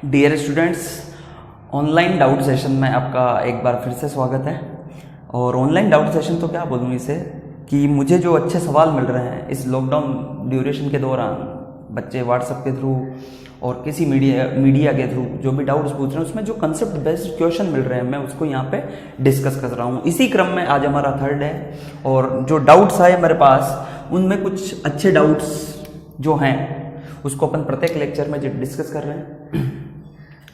Dear students, online doubt session में आपका एक बार फिर से स्वागत है। और ऑनलाइन डाउट सेशन तो क्या बोलूँ इसे, कि मुझे जो अच्छे सवाल मिल रहे हैं इस लॉकडाउन ड्यूरेशन के दौरान, बच्चे व्हाट्सएप के थ्रू और किसी मीडिया के थ्रू जो भी डाउट्स पूछ रहे हैं उसमें जो कंसेप्ट बेस्ड क्वेश्चन मिल रहे हैं मैं उसको यहाँ पे डिस्कस कर रहा हूँ। इसी क्रम में आज हमारा थर्ड है और जो डाउट्स आए मेरे पास उनमें कुछ अच्छे डाउट्स जो हैं उसको अपन प्रत्येक लेक्चर में जो डिस्कस कर रहे हैं,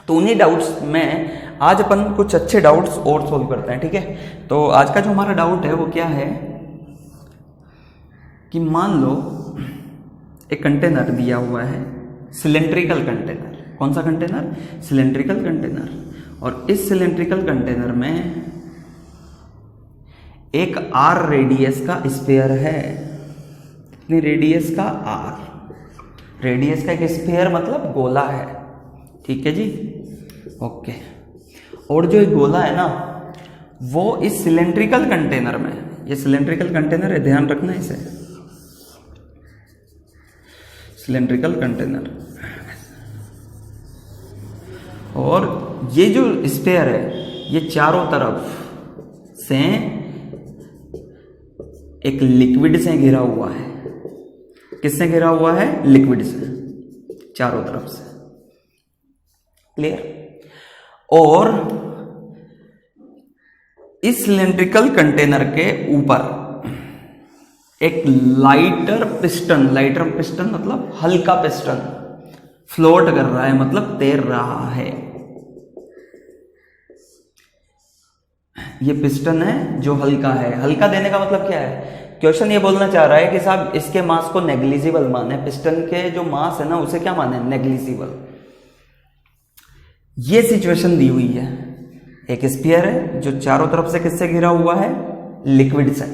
तो उन्हीं डाउट्स में आज अपन कुछ अच्छे डाउट्स और सॉल्व करते हैं। ठीक है, तो आज का जो हमारा डाउट है वो क्या है कि मान लो एक कंटेनर दिया हुआ है, सिलेंड्रिकल कंटेनर। कौन सा कंटेनर? Cylindrical container. और इस सिलेंड्रिकल कंटेनर में एक आर रेडियस का स्फीयर है। कितनी रेडियस का? आर रेडियस का एक स्फीयर मतलब गोला है। ठीक है जी, ओके। और जो एक गोला है ना वो इस सिलेंड्रिकल कंटेनर में, ये सिलेंड्रिकल कंटेनर है, ध्यान रखना इसे, सिलेंड्रिकल कंटेनर। और ये जो स्फीयर है ये चारों तरफ से एक लिक्विड से घिरा हुआ है। किससे घिरा हुआ है? लिक्विड से, चारों तरफ से। क्लियर? और इस सिलेंड्रिकल कंटेनर के ऊपर एक लाइटर पिस्टन मतलब हल्का पिस्टन फ्लोट कर रहा है, मतलब तैर रहा है। ये पिस्टन है जो हल्का है। हल्का देने का मतलब क्या है? क्वेश्चन ये बोलना चाह रहा है कि साहब इसके मास को नेग्लिजिबल माने, पिस्टन के जो मास है ना उसे क्या माने? नेग्लिजिबल। ये सिचुएशन दी हुई है। एक स्फीयर है जो चारों तरफ से किससे घिरा हुआ है? लिक्विड से।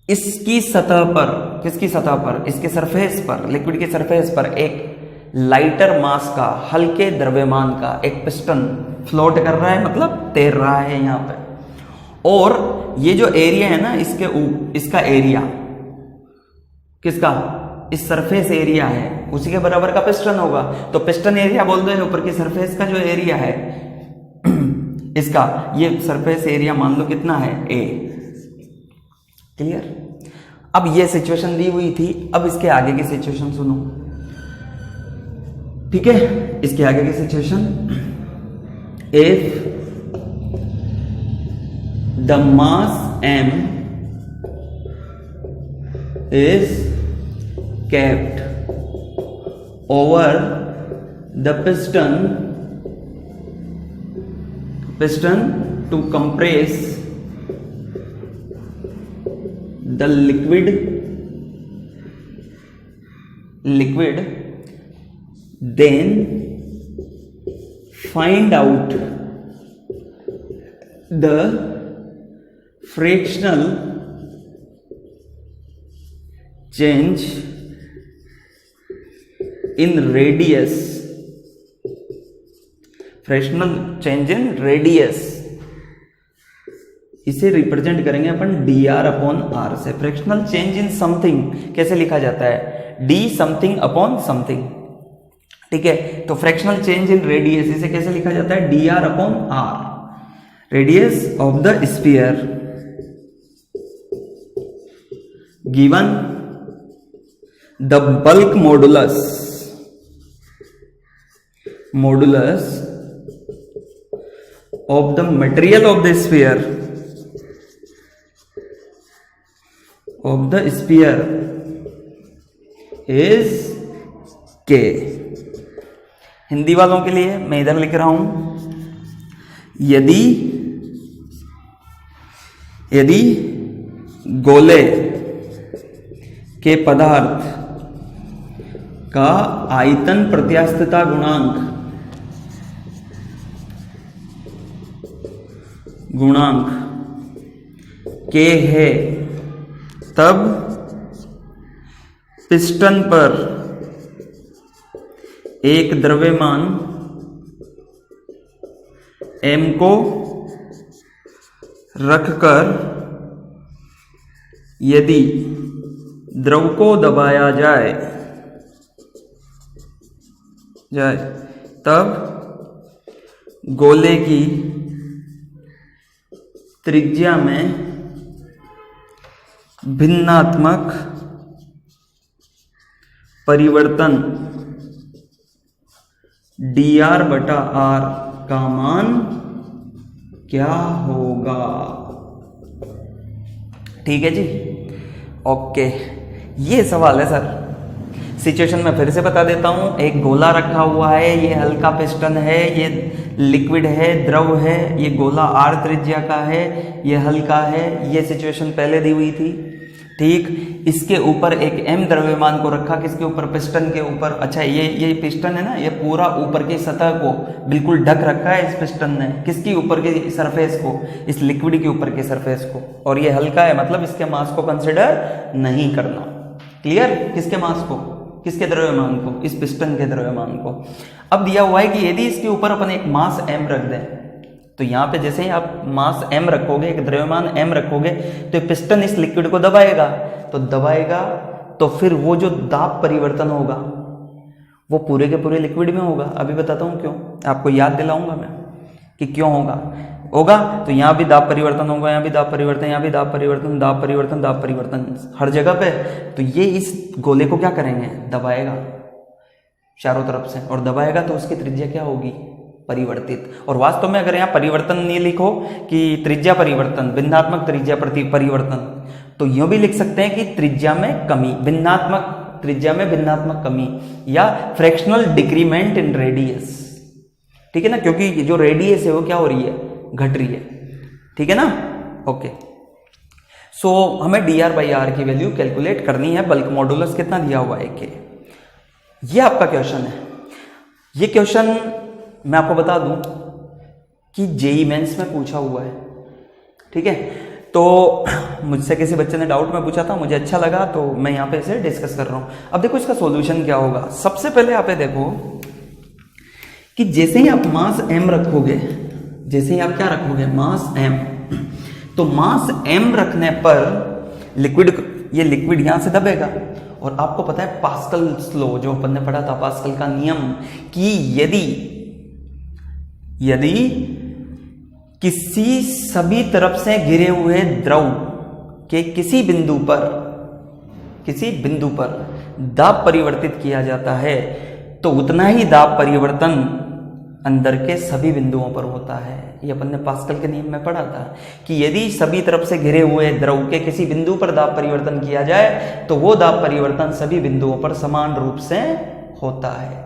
इसकी सतह पर, किसकी सतह पर? इसके सरफेस पर, लिक्विड के सरफेस पर एक लाइटर मास का, हल्के द्रव्यमान का एक पिस्टन फ्लोट कर रहा है, मतलब तैर रहा है यहां पे। और ये जो एरिया है ना इसका एरिया किसका? इस सरफेस एरिया है, उसी के बराबर का पिस्टन होगा। तो पिस्टन एरिया बोलते हैं ऊपर की सरफेस का जो एरिया है इसका, ये सरफेस एरिया मान लो कितना है? ए। क्लियर? अब ये सिचुएशन दी हुई थी। अब इसके आगे की सिचुएशन सुनो। ठीक है, इसके आगे की situation, if the mass m is kept over the piston to compress the liquid, then find out the fractional change in radius. Fractional change in radius, इसे रिप्रेजेंट करेंगे अपन dr/r से। फ्रैक्शनल चेंज इन समथिंग कैसे लिखा जाता है? d something upon something. ठीक है, तो फ्रैक्शनल चेंज इन रेडियस इसे कैसे लिखा जाता है? dr/r, radius of the sphere given the bulk modulus of the material of the sphere is k। Hindi वालों के लिए मैं इधर लिख रहा हूं, यदि गोले के पदार्थ का आयतन प्रत्यास्थता गुणांक k है, तब पिस्टन पर एक द्रव्यमान m को रखकर यदि द्रव को दबाया जाए तब गोले की त्रिज्या में भिन्नात्मक परिवर्तन dr बटा r का मान क्या होगा। ठीक है जी, ओके। ये सवाल है सर। सिचुएशन में फिर से बता देता हूं, एक गोला रखा हुआ है, ये हल्का पिस्टन है, ये लिक्विड है, द्रव है, ये गोला r त्रिज्या का है, ये हल्का है, ये सिचुएशन पहले दी हुई थी। ठीक, इसके ऊपर एक m द्रव्यमान को रखा, किसके ऊपर? पिस्टन के ऊपर। अच्छा, ये पिस्टन है ना, ये पूरा ऊपर की सतह को बिल्कुल ढक रखा है इस पिस्टन ने। किसकी ऊपर की सरफेस को? इस लिक्विड के ऊपर की सरफेस को। और ये हल्का है, मतलब इसके मास को कंसिडर नहीं करना। क्लियर? किसके मास को? किसके द्रव्यमान को? इस पिस्टन के द्रव्यमान को। अब दिया हुआ है कि यदि इसके ऊपर अपन एक मास m रख दें, तो यहाँ पे जैसे ही आप मास m रखोगे, एक द्रव्यमान m रखोगे, तो पिस्टन इस लिक्विड को दबाएगा। तो फिर वो जो दाब परिवर्तन होगा वो पूरे के पूरे लिक्विड में होगा। अभी बताता हूँ क्यों, आपको याद दिलाऊंगा मैं कि क्यों होगा। तो यहाँ भी दाब परिवर्तन होगा, यहाँ भी दाब परिवर्तन, यहाँ भी दाब परिवर्तन, दाब परिवर्तन, दाब परिवर्तन, हर जगह पे। तो ये इस गोले को क्या करेंगे? दबाएगा चारों तरफ से, और दबाएगा तो उसकी त्रिज्या क्या होगी? परिवर्तित। और वास्तव में अगर यहाँ परिवर्तन नहीं लिखो कि त्रिज्या परिवर्तन, भिन्नात्मक त्रिज्या परिवर्तन, तो यूं भी लिख सकते हैं कि त्रिज्या में कमी, भिन्नात्मक त्रिज्या में भिन्नात्मक कमी, या फ्रैक्शनल डिक्रीमेंट इन रेडियस। ठीक है ना, क्योंकि जो रेडियस है वो क्या हो रही है? घट रही है। ठीक है ना, ओके। सो हमें dr बाई आर की वैल्यू कैलकुलेट करनी है। बल्क मॉडुलस कितना दिया हुआ है? के ये आपका क्वेश्चन है। ये क्वेश्चन मैं आपको बता दूं कि जेई मेंस में पूछा हुआ है। ठीक है, तो मुझसे किसी बच्चे ने डाउट में पूछा था, मुझे अच्छा लगा, तो मैं यहाँ पे इसे डिस्कस कर रहा हूं। अब देखो इसका सॉल्यूशन क्या होगा। सबसे पहले आप देखो कि जैसे ही आप मास m रखोगे, जैसे ही आप क्या रखोगे? मास m, तो मास m रखने पर ये लिक्विड यहां से दबेगा। और आपको पता है पास्कल्स लॉ, जो अपन ने पढ़ा था, पास्कल का नियम, कि यदि किसी सभी तरफ से घिरे हुए द्रव के किसी बिंदु पर दाब परिवर्तित किया जाता है, तो उतना ही दाब परिवर्तन अंदर के सभी बिंदुओं पर होता है। ये अपन ने पास्कल के नियम में पढ़ा था कि यदि सभी तरफ से घिरे हुए द्रव के किसी बिंदु पर दाब परिवर्तन किया जाए, तो वो दाब परिवर्तन सभी बिंदुओं पर समान रूप से होता है।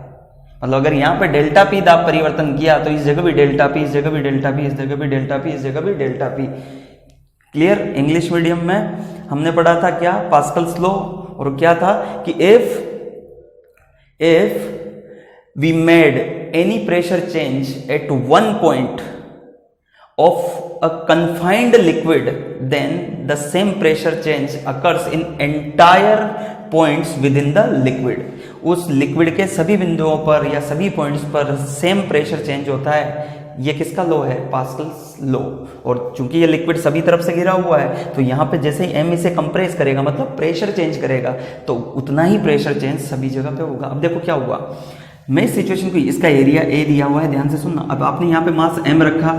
मतलब अगर यहाँ पे डेल्टा पी दाब परिवर्तन किया, तो इस जगह भी डेल्टा पी, इस जगह भी डेल्टा पी, इस जगह भी डेल्टा पी, इस जगह भी delta p. Clear? English medium में हमने पढ़ा था क्या? Pascal's law. और क्या था कि if we made any pressure change at one point of a confined liquid, then the same pressure change occurs in entire points within the liquid. उस लिक्विड के सभी बिंदुओं पर या सभी पॉइंट्स पर सेम प्रेशर चेंज होता है। ये किसका लॉ है? Pascal's law. और चूंकि ये लिक्विड सभी तरफ से घिरा हुआ है, तो यहाँ पे जैसे ही m इसे कंप्रेस करेगा, मतलब प्रेशर चेंज करेगा, तो उतना ही प्रेशर चेंज सभी जगह पे होगा। अब देखो क्या हुआ, मैं इस सिचुएशन को, इसका एरिया a दिया हुआ है, ध्यान से सुनना। अब आपने यहाँ पे मास m रखा,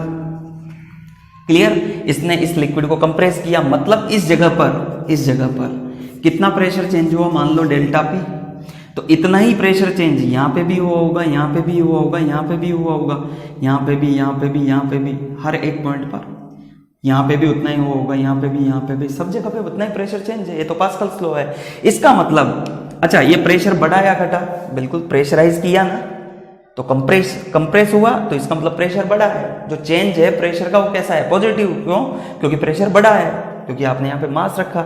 क्लियर? इसने इस लिक्विड को कंप्रेस किया, मतलब इस जगह पर कितना प्रेशर चेंज हुआ? मान लो डेल्टा पी। तो इतना ही प्रेशर चेंज यहाँ पे भी हुआ होगा, यहाँ पे भी हुआ होगा, यहाँ पे भी हुआ होगा, यहाँ पे भी, यहाँ पे भी, यहाँ पे भी, हर एक पॉइंट पर यहाँ पे भी उतना ही हुआ होगा, यहाँ पे भी, यहाँ पे भी, सब जगह पे उतना ही प्रेशर चेंज है। ये तो पास्कल्स लॉ है। इसका मतलब, अच्छा, ये प्रेशर बढ़ा या घटा? बिल्कुल प्रेशराइज किया ना, तो कंप्रेस हुआ, तो इसका मतलब प्रेशर बढ़ा है। जो चेंज है प्रेशर का वो कैसा है? पॉजिटिव। क्यों? क्योंकि प्रेशर बढ़ा है, क्योंकि आपने यहाँ पे मास रखा,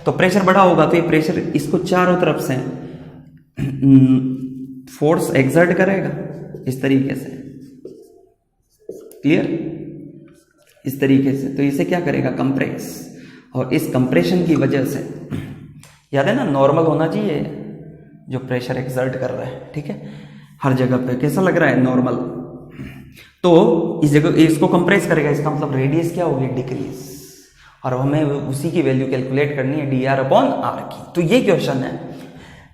तो प्रेशर बढ़ा होगा, तो ये प्रेशर इसको चारों तरफ से फोर्स एक्सर्ट करेगा इस तरीके से। क्लियर? इस तरीके से, तो इसे क्या करेगा? कंप्रेस। और इस कंप्रेशन की वजह से, याद है ना, नॉर्मल होना चाहिए जो प्रेशर एक्सर्ट कर रहा है। ठीक है, हर जगह पे कैसा लग रहा है? नॉर्मल। तो इस जगह इसको कंप्रेस करेगा, इसका मतलब रेडियस क्या होगी? डिक्रीज। और हमें उसी की वैल्यू कैलकुलेट करनी है dr अपॉन r की। तो ये क्वेश्चन है।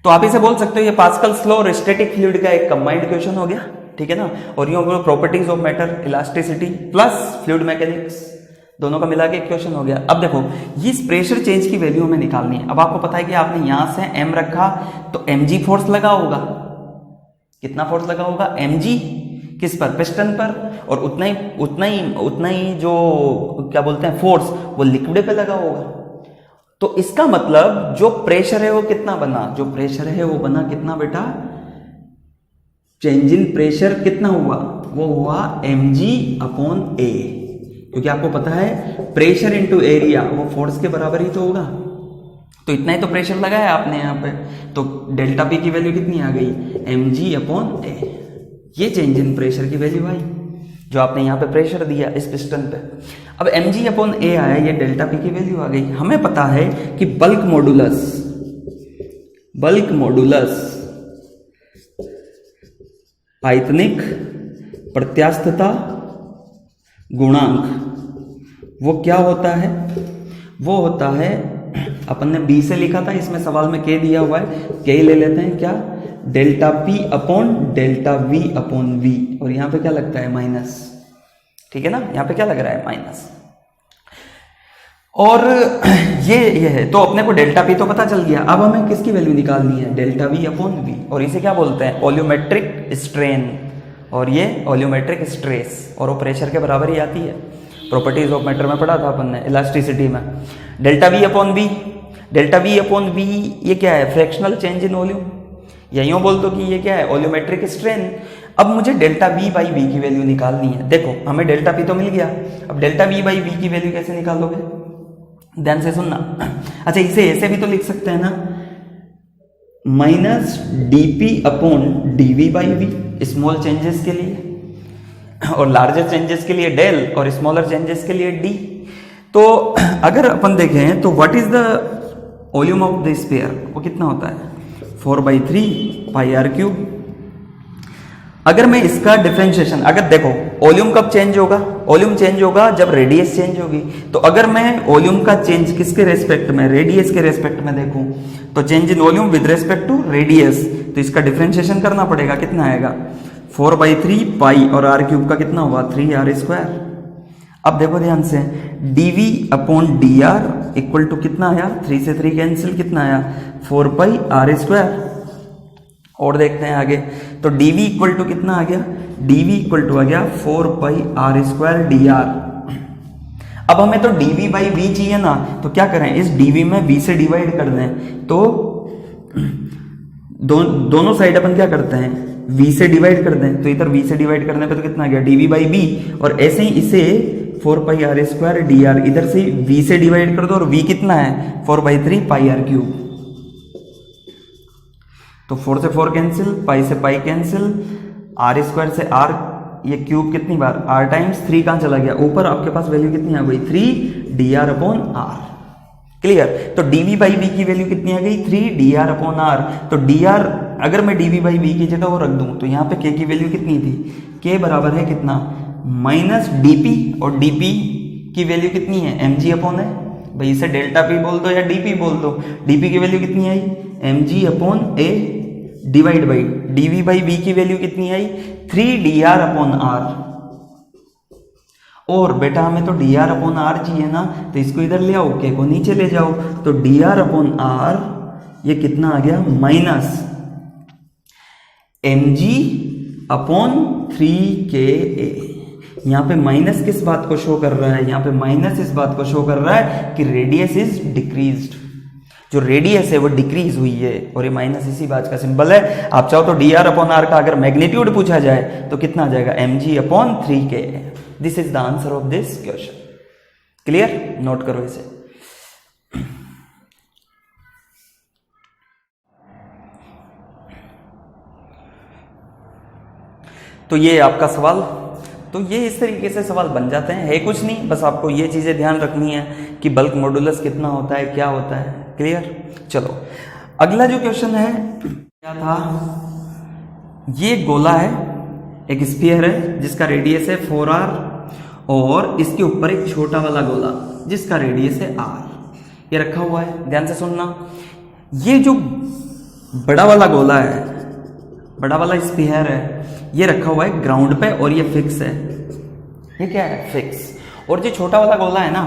तो आप इसे बोल सकते हो ये पास्कल्स लॉ और स्टैटिक फ्लूइड का एक कंबाइंड क्वेश्चन हो गया। ठीक है ना। और यूँ properties of matter, elasticity plus fluid mechanics, दोनों का मिला के क्वेश्चन हो गया। अब देखो ये प्रेशर चेंज की वैल्यू हमें निकालनी है। अब आपको पता है कि आपने यहां से m रखा तो mg फोर्स लगा होगा। कितना फोर्स लगा होगा? mg किस पर? पिस्टन पर। और उतना ही जो क्या बोलते हैं फोर्स, वो लिक्विड पे लगा होगा। तो इसका मतलब जो प्रेशर है वो कितना बना? जो प्रेशर है वो बना कितना बेटा? चेंज इन प्रेशर कितना हुआ? वो हुआ mg/a, क्योंकि आपको पता है प्रेशर इनटू एरिया वो फोर्स के बराबर ही तो होगा। तो इतना ही तो प्रेशर लगाया आपने यहाँ पे, तो डेल्टा पी की वैल्यू कितनी आ गई? mg/a। ये चेंज इन प्रेशर की वैल्यू आई जो आपने यहाँ पे प्रेशर दिया इस पिस्टन पे। अब mg/a आया, ये डेल्टा पी की वैल्यू आ गई। हमें पता है कि बल्क मॉडुलस आयतनिक प्रत्यास्थता गुणांक वो क्या होता है? वो होता है, अपन ने b से लिखा था, इसमें सवाल में k दिया हुआ है, k ले लेते हैं क्या? Delta p upon delta v upon v। और यहां पे क्या लगता है? माइनस, ठीक है ना। यहां पे क्या लग रहा है? माइनस। और ये है, तो अपने को डेल्टा पी तो पता चल गया। अब हमें किसकी वैल्यू निकालनी है? Delta v upon v. और इसे क्या बोलते हैं? वॉल्यूमेट्रिक स्ट्रेन, और ये वॉल्यूमेट्रिक स्ट्रेस, और वो प्रेशर के बराबर ही आती है। प्रॉपर्टीज ऑफ मैटर में पढ़ा था अपन ने, इलास्टिसिटी में। Delta v upon v, delta v upon v ये क्या है? फ्रैक्शनल चेंज इन वॉल्यूम, या यूं बोल दो कि ये क्या है? Volumetric strain. अब मुझे डेल्टा वी बाई वी की वैल्यू निकालनी है। देखो हमें डेल्टा पी तो मिल गया, अब डेल्टा वी बाई वी की वैल्यू कैसे निकालोगे? ध्यान से सुनना। अच्छा इसे ऐसे भी तो लिख सकते हैं ना, minus dp upon dv by v, small changes के लिए, और लार्जर चेंजेस के लिए डेल, और स्मॉलर चेंजेस के लिए d। तो अगर अपन देखें तो what is the volume of the sphere, वो कितना होता है? 4/3 पाई आर क्यूब। अगर मैं इसका डिफरेंशिएशन, अगर देखो वॉल्यूम कब चेंज होगा? वॉल्यूम चेंज होगा जब रेडियस चेंज होगी। तो अगर मैं वॉल्यूम का चेंज किसके रेस्पेक्ट में? रेडियस के रेस्पेक्ट में देखूं तो change in volume with respect to radius, तो इसका डिफरेंशिएशन करना पड़ेगा। कितना आएगा? 4/3 पाई, और आर क्यूब का कितना हुआ? 3r²। अब देखो ध्यान से, dv upon dr equal to कितना आया? 3 से 3 कैंसिल, कितना आया? 4πr²। और देखते हैं आगे, तो dv इक्वल टू कितना आ गया? dv इक्वल टू आ गया 4πr² dr। अब हमें तो dv बाई v चाहिए ना, तो क्या करें? इस dv में v से डिवाइड कर दें। तो दोनों साइड अपन क्या करते हैं? v से डिवाइड कर दें। तो इधर v से डिवाइड करने पे तो कितना आ गया? dv by v। और ऐसे ही इसे 4πr² dr इधर से v से डिवाइड कर दो, और v कितना है? 4/3 पाई आर क्यूब। तो 4 से 4 कैंसिल, पाई से पाई कैंसिल, r² से r, ये क्यूब कितनी बार? r टाइम्स 3 कहां चला गया? ऊपर आपके पास वैल्यू कितनी आ गई? 3 dr अपॉन r। क्लियर? तो dv बाई v की वैल्यू कितनी आ गई? 3 dr अपॉन r। तो dr अगर मैं dv बाई v की जगह वो रख दूं तो यहाँ पे k की वैल्यू कितनी थी? k बराबर है कितना? माइनस dp, और dp की वैल्यू कितनी है? mg अपॉन है। भाई इसे डेल्टा p बोल दो या dp बोल दो। dp की वैल्यू कितनी आई? mg upon a divide by dv by v की वैल्यू कितनी आई? 3 dr अपॉन r। और बेटा हमें तो dr अपॉन r चाहिए ना, तो इसको इधर ले आओ, k को नीचे ले जाओ। तो dr अपॉन r ये कितना आ गया? Minus mg upon 3ka। यहाँ पे माइनस किस बात को शो कर रहा है? यहाँ पे माइनस इस बात को शो कर रहा है कि रेडियस इज डिक्रीज्ड, जो रेडियस है वो डिक्रीज हुई है, और ये माइनस इसी बात का सिंबल है। आप चाहो तो dr अपॉन r का अगर मैग्नीट्यूड पूछा जाए तो कितना आ जाएगा? mg upon 3k। This is the answer of this question. Clear? Note करो इसे। तो ये आपका सवाल, तो ये इस तरीके से सवाल बन जाते हैं। है कुछ नहीं, बस आपको ये चीजें ध्यान रखनी है कि बल्क मॉडुलस कितना होता है, क्या होता है। क्लियर? चलो अगला जो क्वेश्चन है क्या था? ये गोला है, एक स्फीयर है जिसका रेडियस है 4r, और इसके ऊपर एक छोटा वाला गोला जिसका रेडियस है r, ये रखा हुआ है। ध्यान से सुनना, ये जो बड़ा वाला गोला है बड़ा वाला स्फीयर है ये रखा हुआ है ग्राउंड पे और ये फिक्स है, ये क्या है, फिक्स। और जो छोटा वाला गोला है ना,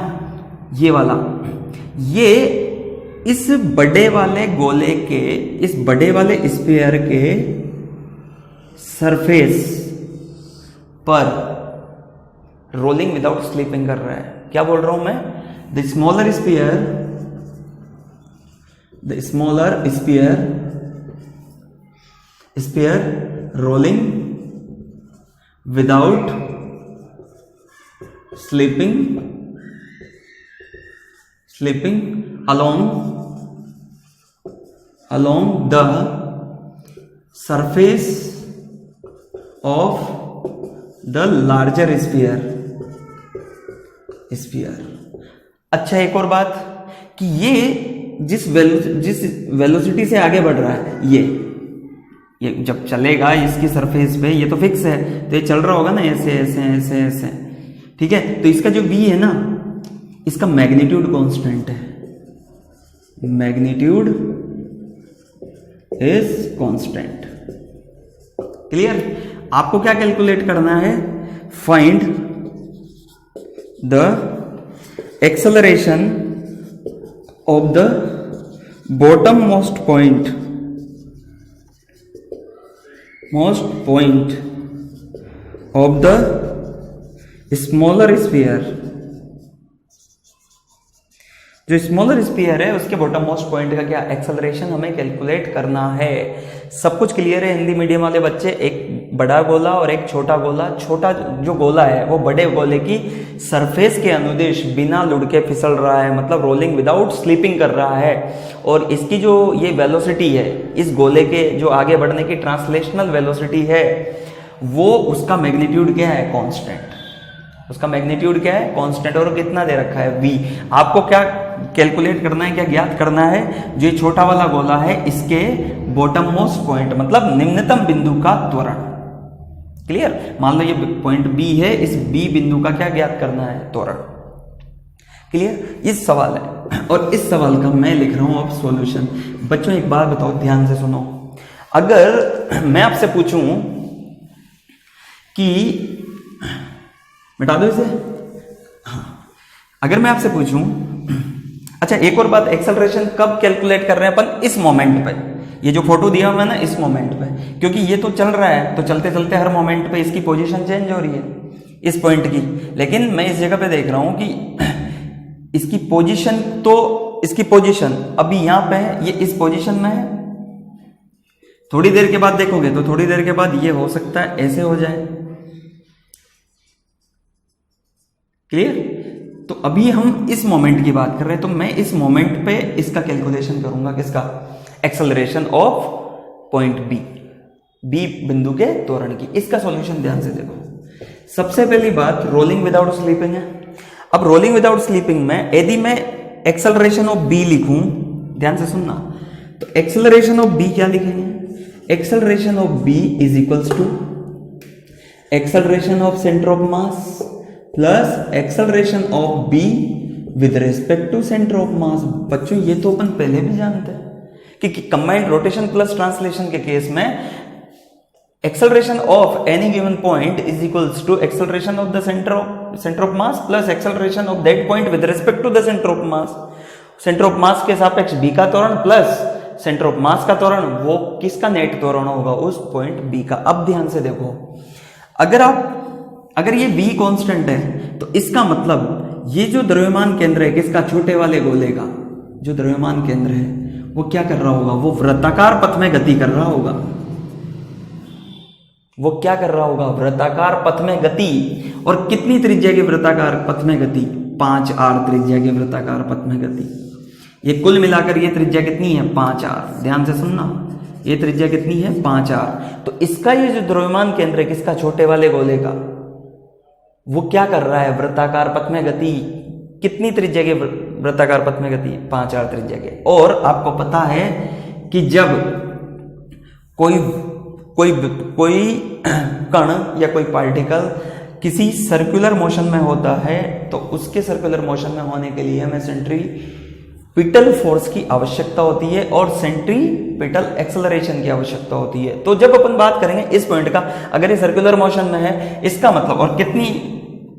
ये वाला, ये इस बड़े वाले गोले के, इस बड़े वाले स्फीयर के सरफेस पर रोलिंग विदाउट स्लिपिंग कर रहा है। क्या बोल रहा हूं मैं? The smaller sphere rolling without slipping along the surface of the larger sphere। अच्छा, एक और बात कि ये जिस वेलोसिटी से आगे बढ़ रहा है, ये जब चलेगा इसकी सरफेस पे, ये तो फिक्स है तो ये चल रहा होगा ना ऐसे ऐसे ऐसे ऐसे, ठीक है। तो इसका जो v है ना, इसका मैग्नीट्यूड कांस्टेंट है, मैग्नीट्यूड इज कांस्टेंट। क्लियर? आपको क्या कैलकुलेट करना है? Find the acceleration of the bottom most point of the smaller sphere. जो स्मॉलर स्फीयर है उसके बॉटम मोस्ट पॉइंट का क्या एक्सेलरेशन हमें कैलकुलेट करना है। सब कुछ क्लियर है हिंदी मीडियम वाले बच्चे? एक बड़ा गोला और एक छोटा गोला। छोटा जो गोला है वो बड़े गोले की सरफेस के अनुदिश बिना लुढ़के फिसल रहा है, मतलब रोलिंग विदाउट स्लीपिंग कर रहा है। और इसकी जो ये वेलोसिटी है, इस गोले के जो आगे बढ़ने की ट्रांसलेशनल वेलोसिटी है, वो उसका मैग्नीट्यूड क्या है? कांस्टेंट। उसका मैग्नीट्यूड क्या है? कांस्टेंट। और कितना दे रखा है? v। आपको क्या कैलकुलेट करना है, क्या ज्ञात करना है? जो छोटा वाला गोला है इसके बॉटम मोस्ट पॉइंट, मतलब निम्नतम बिंदु का त्वरण। क्लियर? मान लो ये पॉइंट b है, इस b बिंदु का क्या ज्ञात करना है? त्वरण। क्लियर? इस सवाल है और इस सवाल का मैं लिख रहा हूं अब सॉल्यूशन। बच्चों एक बात बताओ, ध्यान से सुनो। अगर मैं आपसे पूछूं कि, मिटा दो इसे, हाँ, अगर मैं आपसे पूछूं, अच्छा एक और बात, एक्सेलरेशन कब कैलकुलेट कर रहे हैं अपन? इस मोमेंट पे। ये जो फोटो दिया हुआ है ना, इस मोमेंट पे, क्योंकि ये तो चल रहा है, तो चलते चलते हर मोमेंट पे इसकी पोजीशन चेंज हो रही है इस पॉइंट की। लेकिन मैं इस जगह पे देख रहा हूं कि इसकी पोजीशन, तो इसकी पोजीशन अभी यहां पे है, ये इस पोजीशन में है। थोड़ी देर के बाद देखोगे तो थोड़ी देर के बाद ये हो सकता है ऐसे हो जाए। क्लियर? तो अभी हम इस मोमेंट की बात कर रहे हैं, तो मैं इस मोमेंट पे इसका कैलकुलेशन करूंगा। किसका? एक्सेलरेशन ऑफ पॉइंट बी बिंदु के त्वरण की। इसका सॉल्यूशन ध्यान से देखो। सबसे पहली बात, रोलिंग विदाउट स्लीपिंग है। अब रोलिंग विदाउट स्लीपिंग में यदि मैं एक्सेलरेशन ऑफ बी लिखूं, ध्यान से सुनना, तो एक्सेलरेशन ऑफ बी क्या लिखेंगे? Acceleration of b is equals to acceleration of centre of mass plus acceleration of b with respect to centre of mass. बच्चों ये तो अपन पहले भी जानते हैं कि कंबाइंड रोटेशन प्लस ट्रांसलेशन के केस में acceleration of any given point is equals to acceleration of the centre of mass plus acceleration of that point with respect to the centre of mass. Centre of मास के सापेक्ष B का त्वरण plus centre of मास का त्वरण, वो किसका net त्वरण होगा? उस पॉइंट बी का। अब ध्यान से देखो, अगर ये v कांस्टेंट है तो इसका मतलब ये जो द्रव्यमान केंद्र है किसका? छोटे वाले गोले का जो द्रव्यमान केंद्र है वो क्या कर रहा होगा? वो वृत्ताकार पथ में गति कर रहा होगा। वो क्या कर रहा होगा? वृत्ताकार पथ में गति। और कितनी त्रिज्या के वृत्ताकार पथ में गति? 5r त्रिज्या के वृत्ताकार पथ में गति। ये कुल मिलाकर ये त्रिज्या कितनी है? 5r। ध्यान से सुनना, ये त्रिज्या कितनी है? 5r। तो इसका ये जो द्रव्यमान केंद्र है किसका? छोटे वाले गोले का, वो क्या कर रहा है? वृत्ताकार पथ में गति। कितनी त्रिज्या के वृत्ताकार पथ में गति? 5r त्रिज्या के। और आपको पता है कि जब कोई कण या कोई पार्टिकल किसी सर्कुलर मोशन में होता है तो उसके सर्कुलर मोशन में होने के लिए हमें पिटल फोर्स की आवश्यकता होती है और सेंट्रीपिटल एक्सेलरेशन की आवश्यकता होती है। तो जब अपन बात करेंगे इस पॉइंट का, अगर ये सर्कुलर मोशन में है, इसका मतलब, और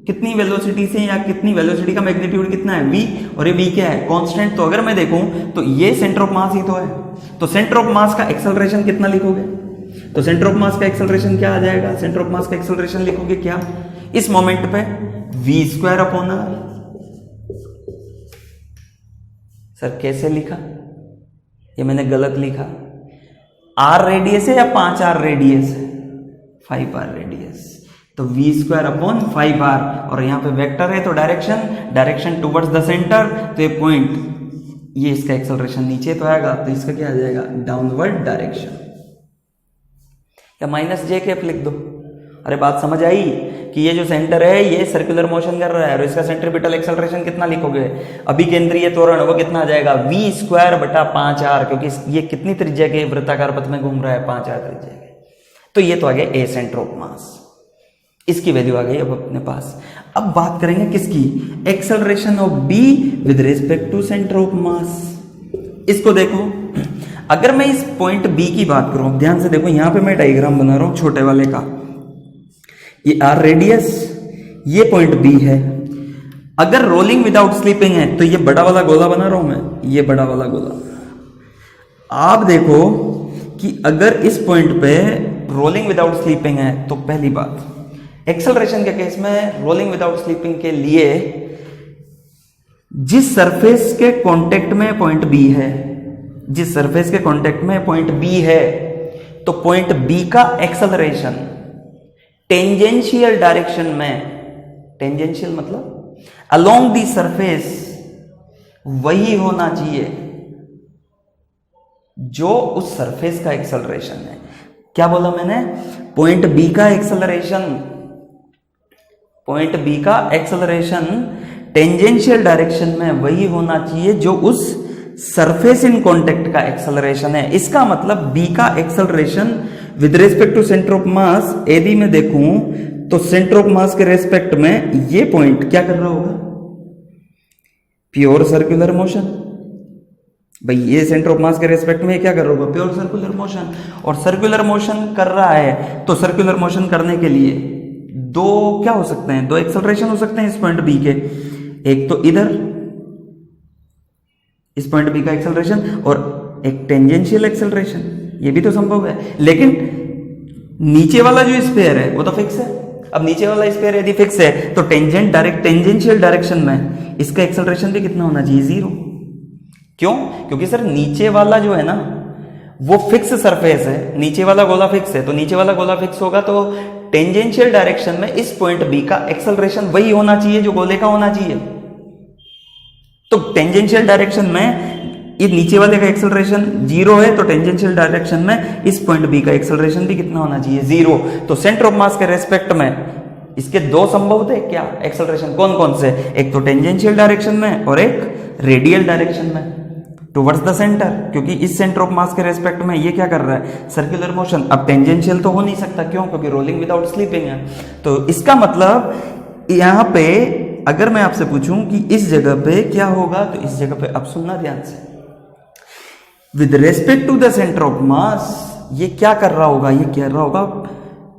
कितनी वेलोसिटी से, या कितनी वेलोसिटी का मैग्नीट्यूड कितना है v, और ये v क्या है, कांस्टेंट। तो अगर मैं देखूं तो ये सेंटर ऑफ मास ही तो है, तो सेंटर ऑफ मास का एक्सेलरेशन कितना लिखोगे, तो सेंटर ऑफ मास का एक्सेलरेशन क्या आ जाएगा, सेंटर ऑफ मास का एक्सेलरेशन लिखोगे क्या, इस मोमेंट पे v²/r। सर कैसे लिखा, ये मैंने गलत लिखा, r रेडियस है या 5r रेडियस है, 5r रेडियस, तो v²/5r, और यहां पे वेक्टर है तो डायरेक्शन टुवर्ड्स द सेंटर, तो ये पॉइंट, ये इसका एक्सेलरेशन नीचे तो आएगा, तो इसका क्या आ जाएगा, डाउनवर्ड डायरेक्शन, या -j लिख दो। अरे बात समझ आई कि ये जो सेंटर है ये सर्कुलर मोशन कर रहा है, और इसका सेंट्रीपिटल एक्सेलरेशन कितना लिखोगे, अभिकेंद्रीय त्वरण वो कितना आ जाएगा, v²/5r, क्योंकि ये कितनी त्रिज्या के वृत्ताकार पथ में घूम रहा है, 5r त्रिज्या के। तो ये तो आ गया ए सेंटर ऑफ मास, इसकी वैल्यू आ गई अब अपने पास। अब बात करेंगे किसकी, acceleration of b with respect to centre of mass. इसको देखो, अगर मैं इस पॉइंट b की बात करूं, ध्यान से देखो, यहां पे मैं डायग्राम बना रहा हूं छोटे वाले का, ये r रेडियस, ये पॉइंट b है। अगर रोलिंग विदाउट स्लीपिंग है तो ये बड़ा वाला गोला बना रहा हूं मैं, ये बड़ा वाला गोला। आप देखो कि अगर इस पॉइंट पे रोलिंग विदाउट स्लीपिंग है, तो पहली बात, एक्सेलरेशन के केस में रोलिंग विदाउट स्लीपिंग के लिए जिस सरफेस के कांटेक्ट में पॉइंट बी है, जिस सरफेस के कांटेक्ट में पॉइंट बी है, तो पॉइंट बी का एक्सेलरेशन टेंजेंशियल डायरेक्शन में, टेंजेंशियल मतलब अलोंग दी सरफेस, वही होना चाहिए जो उस सरफेस का एक्सेलरेशन है। क्या बोला मैंने, पॉइंट बी का एक्सेलरेशन, पॉइंट बी का एक्सेलरेशन टेंजेंशियल डायरेक्शन में वही होना चाहिए जो उस सरफेस इन कांटेक्ट का एक्सेलरेशन है। इसका मतलब बी का acceleration with respect to centre of mass, यदि मैं देखूं तो सेंटर ऑफ मास के रेस्पेक्ट में ये पॉइंट क्या कर रहा होगा, प्योर सर्कुलर मोशन। भाई ये सेंटर ऑफ मास के रेस्पेक्ट में क्या कर रहा होगा, प्योर सर्कुलर मोशन। और सर्कुलर मोशन कर रहा है तो सर्कुलर मोशन करने के लिए दो क्या हो सकते हैं, दो एक्सेलरेशन हो सकते हैं इस पॉइंट बी के, एक तो इधर इस पॉइंट बी का एक्सेलरेशन, और एक टेंजेंशियल एक्सेलरेशन, ये भी तो संभव है। लेकिन नीचे वाला जो स्फीयर है वो तो फिक्स है। अब नीचे वाला स्फीयर यदि फिक्स है तो टेंजेंशियल डायरेक्शन में इसका एक्सेलरेशन भी कितना होना चाहिए, 0। क्यों, क्योंकि सर नीचे वाला जो है ना वो फिक्स सरफेस है, नीचे वाला गोला फिक्स है, तो नीचे वाला गोला फिक्स होगा तो टेंजेंशियल डायरेक्शन में इस पॉइंट बी का एक्सेलरेशन वही होना चाहिए जो गोले का होना चाहिए। तो टेंजेंशियल डायरेक्शन में ये नीचे वाले का एक्सेलरेशन 0 है, तो टेंजेंशियल डायरेक्शन में इस पॉइंट बी का एक्सेलरेशन भी कितना होना चाहिए, 0। तो सेंटर ऑफ मास के रेस्पेक्ट में इसके दो संभव थे क्या एक्सेलरेशन, कौन कौन से, एक तो टेंजेंशियल डायरेक्शन में और एक रेडियल डायरेक्शन में टुवर्ड्स द सेंटर, क्योंकि इस सेंटर ऑफ मास के रेस्पेक्ट में ये क्या कर रहा है, सर्कुलर मोशन। अब टेंजेंशियल तो हो नहीं सकता, क्यों, क्योंकि रोलिंग विदाउट स्लीपिंग है। तो इसका मतलब यहां पे अगर मैं आपसे पूछूं कि इस जगह पे क्या होगा, तो इस जगह पे अब सुनना ध्यान से, with respect to the centre of mass ये क्या कर रहा होगा, ये कह रहा होगा,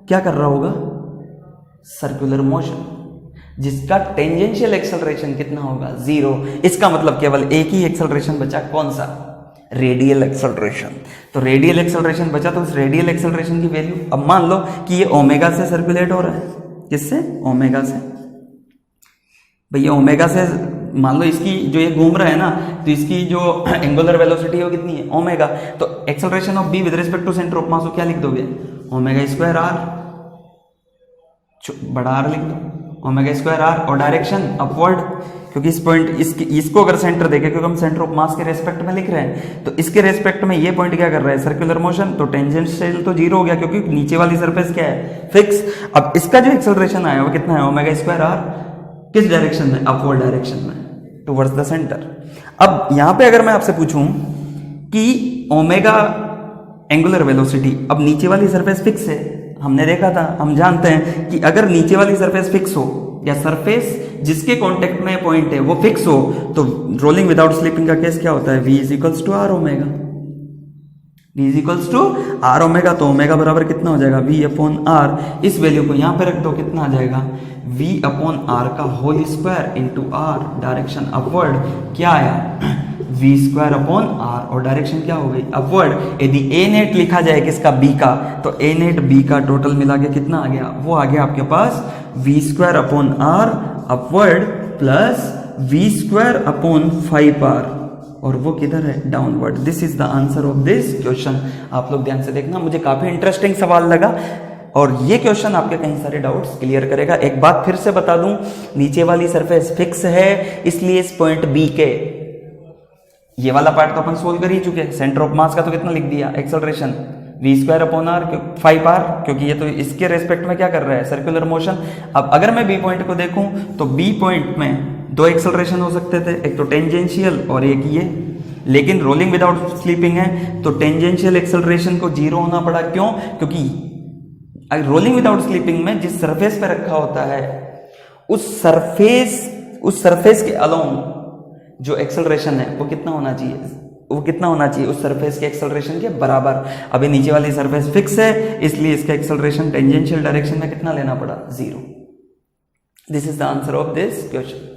क्या कर रहा होगा, सर्कुलर मोशन, जिसका टेंजेंशियल एक्सेलरेशन कितना होगा, 0। इसका मतलब केवल एक ही एक्सेलरेशन बचा, कौन सा, रेडियल एक्सेलरेशन। तो रेडियल एक्सेलरेशन बचा, तो उस रेडियल एक्सेलरेशन की वैल्यू, अब मान लो कि ये ओमेगा से सर्कुलेट हो रहा है, किससे, ओमेगा से। भैया ओमेगा से मान लो इसकी जो ये घूम रहा है ना, तो इसकी जो एंगुलर वेलोसिटी है वो कितनी है, ओमेगा। तो acceleration of b with respect to centre of mass को क्या लिख दोगे, ओमेगा स्क्वायर आर, बड़ा आर लिख दो, ओमेगा स्क्वायर आर, और डायरेक्शन अपवर्ड, क्योंकि इस पॉइंट इसको अगर सेंटर देखें, क्योंकि हम सेंटर ऑफ मास के रेस्पेक्ट में लिख रहे हैं, तो इसके रेस्पेक्ट में ये पॉइंट क्या कर रहा है, सर्कुलर मोशन। तो टेंजेंशियल तो 0 हो गया, क्योंकि नीचे वाली सरफेस क्या है, फिक्स। अब इसका जो एक्सेलरेशन आया वो कितना है, ओमेगा स्क्वायर आर, किस डायरेक्शन में, अपवर्ड डायरेक्शन में, टुवर्ड्स द सेंटर। अब यहां पे अगर मैं आपसे पूछूं कि ओमेगा एंगुलर वेलोसिटी, अब नीचे वाली सरफेस फिक्स है, हमने देखा था, हम जानते हैं कि अगर नीचे वाली सरफेस फिक्स हो या सरफेस जिसके कांटेक्ट में पॉइंट है वो फिक्स हो, तो रोलिंग विदाउट स्लिपिंग का केस क्या होता है, v is equals to r omega. v is equals to r omega, तो ओमेगा बराबर कितना हो जाएगा, v अपॉन आर। इस वैल्यू को यहां पे रख दो, कितना आ जाएगा, v अपॉन आर का whole square into r, direction upward, क्या आया, v स्क्वायर अपॉन आर, और डायरेक्शन क्या हो गई, अपवर्ड। यदि a नेट लिखा जाए किसका, b का, तो a नेट b का टोटल मिला के कितना आ गया, वो आ गया आपके पास v square upon r upward plus v square upon 5r, और वो किधर है, downward. This is the answer of this question. आप लोग ध्यान से देखना, मुझे काफी इंटरेस्टिंग सवाल लगा और ये क्वेश्चन आपके कई सारे डाउट्स क्लियर करेगा। एक बात फिर से बता दूं, नीचे वाली सरफेस फिक्स है, इसलिए इस पॉइंट बी के ये वाला पार्ट तो अपन सोल्व कर ही चुके हैं। सेंटर ऑफ मास का तो कितना लिख दिया, acceleration v square upon r 5r, क्योंकि ये तो इसके रेस्पेक्ट में क्या कर रहा है, सर्कुलर मोशन। अब अगर मैं बी पॉइंट को देखूं तो बी पॉइंट में दो एक्सेलरेशन हो सकते थे, एक तो टेंजेंशियल और एक ये, लेकिन रोलिंग विदाउट स्लीपिंग है तो टेंजेंशियल एक्सेलरेशन को जीरो होना पड़ा। क्यों, क्योंकि रोलिंग विदाउट स्लीपिंग में जिस सरफेस पे रखा होता है उस सरफेस के अलोंग जो एक्सेलरेशन है वो कितना होना चाहिए, उस सरफेस के एक्सेलरेशन के बराबर। अभी नीचे वाली सरफेस फिक्स है, इसलिए इसका एक्सेलरेशन टेंजेंशियल डायरेक्शन में कितना लेना पड़ा, 0। This is the answer of this question.